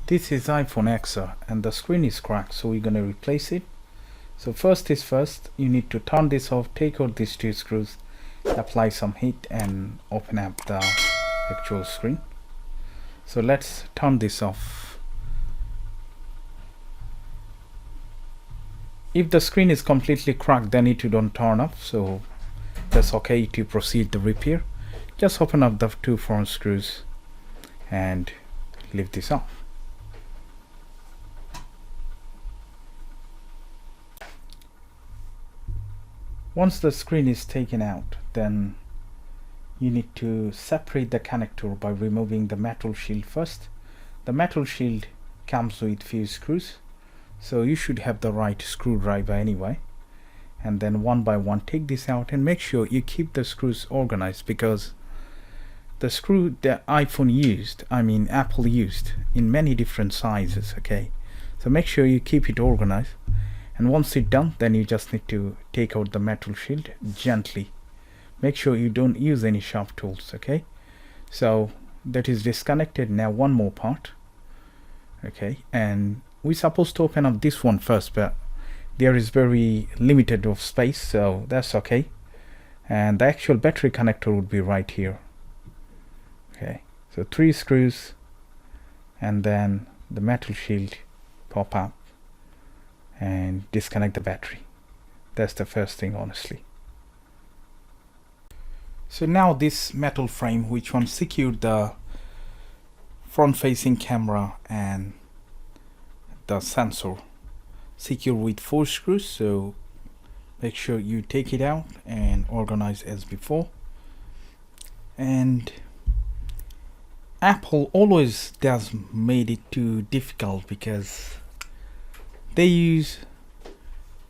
This is iPhone XR and the screen is cracked, so we're gonna replace it. So first is first, you need to turn this off, take out these two screws, apply some heat and open up the actual screen. So let's turn this off. If the screen is completely cracked, then it don't turn off, so that's okay to proceed the repair. Just open up the two front screws and leave this off. Once the screen is taken out, then you need to separate the connector by removing the metal shield first. The metal shield comes with few screws, so you should have the right screwdriver anyway. And then one by one take this out and make sure you keep the screws organized, because the screw the iPhone used, Apple used in many different sizes. Okay, so make sure you keep it organized. And once it's done, then you just need to take out the metal shield gently. Make sure you don't use any sharp tools. Okay, so that is disconnected. Now one more part. Okay, and we're supposed to open up this one first, but there is very limited of space, so that's okay. And the actual battery connector would be right here. Okay, so 3 screws and then the metal shield pop up and disconnect the battery. That's the first thing, honestly. So now this metal frame, which one secured the front facing camera and the sensor, secure with 4 screws, so make sure you take it out and organize as before. And Apple always does made it too difficult, because they use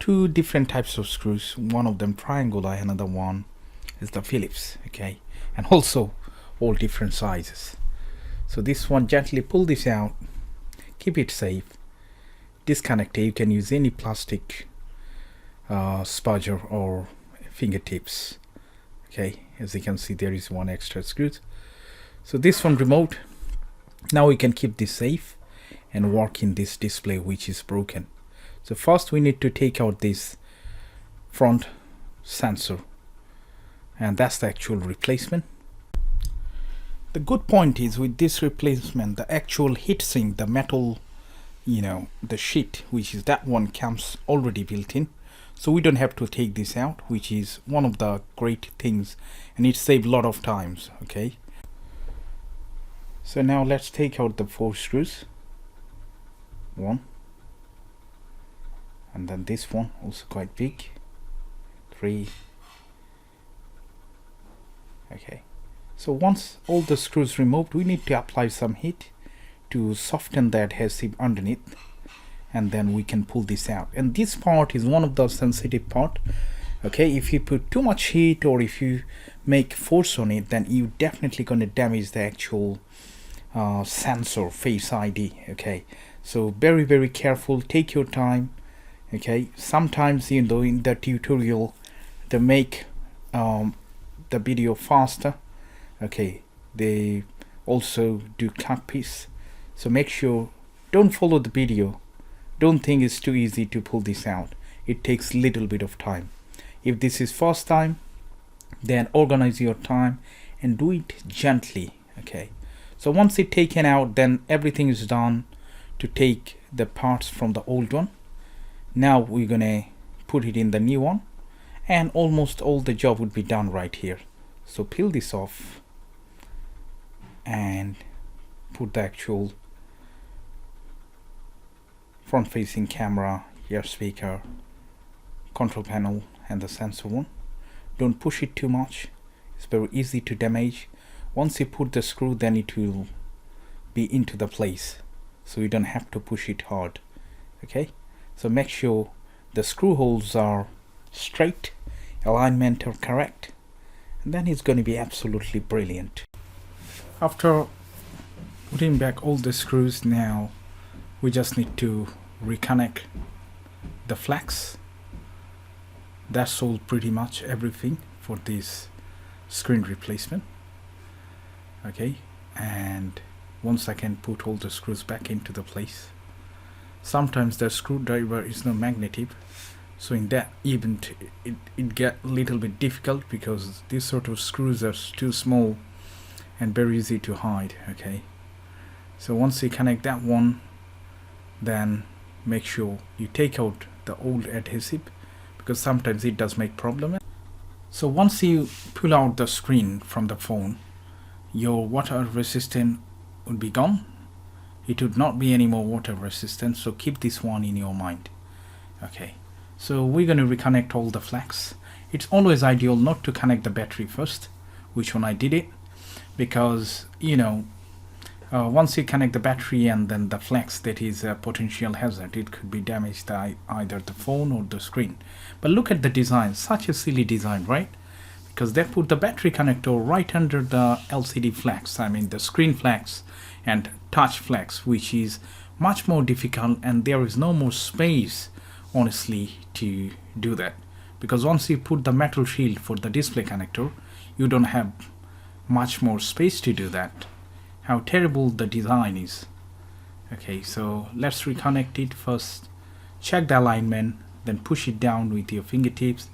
2 different types of screws, one of them triangular, another one is the Phillips. Okay, and also all different sizes. So this one, gently pull this out, keep it safe, disconnect it. You can use any plastic spudger or fingertips. Okay, as you can see, there is 1 extra screw. So this one remote, now we can keep this safe and work in this display which is broken. So first we need to take out this front sensor, and that's the actual replacement. The good point is with this replacement, the actual heatsink, the metal, the sheet, which is that one, comes already built in, so we don't have to take this out, which is one of the great things, and it saves a lot of times. Okay, so now let's take out the 4 screws. 1, and then this one also quite big. 3. Okay, so once all the screws removed, we need to apply some heat to soften the adhesive underneath, and then we can pull this out. And this part is one of the sensitive part. Okay, if you put too much heat or if you make force on it, then you definitely going to damage the actual sensor Face ID. Okay, so very careful, take your time. Okay, sometimes in the tutorial they make the video faster. Okay, they also do cut piece, so make sure don't follow the video. Don't think it's too easy to pull this out. It takes little bit of time. If this is first time, then organize your time and do it gently. Okay, so once it's taken out, then everything is done to take the parts from the old one. Now we're gonna put it in the new one, and almost all the job would be done right here. So peel this off and put the actual front facing camera, ear speaker, control panel and the sensor one. Don't push it too much, it's very easy to damage. Once you put the screw, then it will be into the place, so you don't have to push it hard. Okay, so make sure the screw holes are straight, alignment are correct, and then it's going to be absolutely brilliant. After putting back all the screws, now we just need to reconnect the flex. That's all, pretty much everything for this screen replacement. Okay, and once I can put all the screws back into the place. Sometimes the screwdriver is not magnetic, so in that event it get a little bit difficult because these sort of screws are too small and very easy to hide. Okay, so once you connect that one, then make sure you take out the old adhesive because sometimes it does make problem. So once you pull out the screen from the phone, your water resistant would be gone. It would not be any more water resistant, so keep this one in your mind. Okay, so we're going to reconnect all the flags. It's always ideal not to connect the battery first, which one I did it, because once you connect the battery and then the flex, that is a potential hazard. It could be damaged either the phone or the screen. But look at the design, such a silly design, right? Because they put the battery connector right under the LCD flex, I mean the screen flex and touch flex, which is much more difficult, and there is no more space honestly to do that, because once you put the metal shield for the display connector, you don't have much more space to do that. How terrible the design is. Okay, so let's reconnect it first. Check the alignment, then push it down with your fingertips.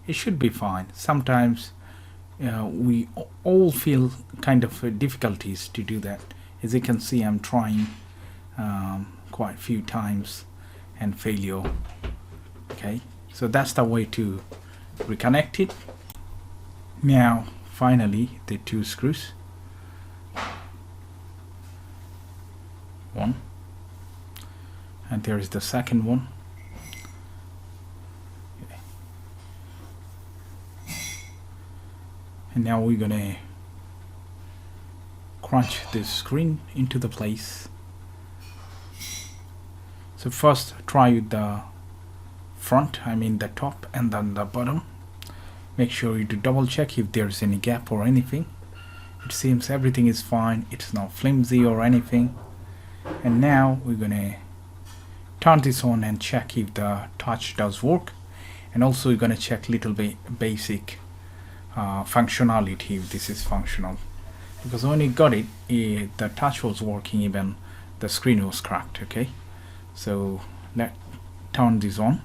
It should be fine. Sometimes we all feel kind of difficulties to do that. As you can see, I'm trying quite a few times and failure. Okay, so that's the way to reconnect it. Now finally the two screws, one, and there is the second one. Okay. And now we're gonna crunch this screen into the place. So first try with the front, I mean the top, and then the bottom. Make sure you do double check if there's any gap or anything. It seems everything is fine, it's not flimsy or anything. And now we're gonna turn this on and check if the touch does work, and also we're gonna check little bit basic functionality, if this is functional, because when you got it, the touch was working, even the screen was cracked. Okay, so let's turn this on.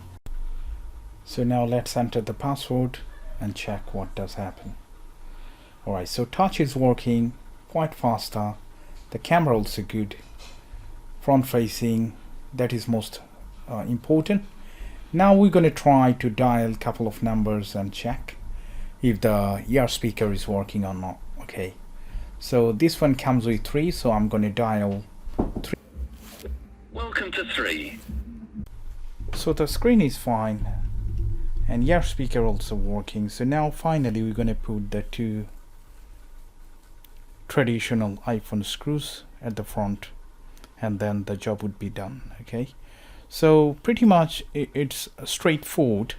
So now let's enter the password and check what does happen. Alright, so touch is working quite faster, the camera also good, front facing, that is most important. Now we're going to try to dial a couple of numbers and check if the ear speaker is working or not. Okay, so this one comes with 3, so I'm going to dial 3. Welcome to 3. So the screen is fine and ear speaker also working. So now finally we're going to put the 2 traditional iPhone screws at the front, and then the job would be done. Okay, so pretty much it's straightforward.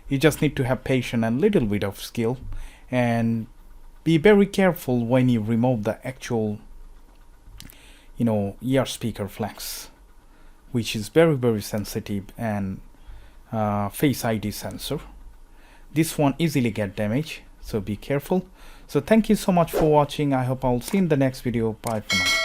You just need to have patience and little bit of skill, and be very careful when you remove the actual ear speaker flex, which is very sensitive, and face ID sensor. This one easily get damaged, so be careful. So thank you so much for watching. I hope I'll see you in the next video. Bye for now.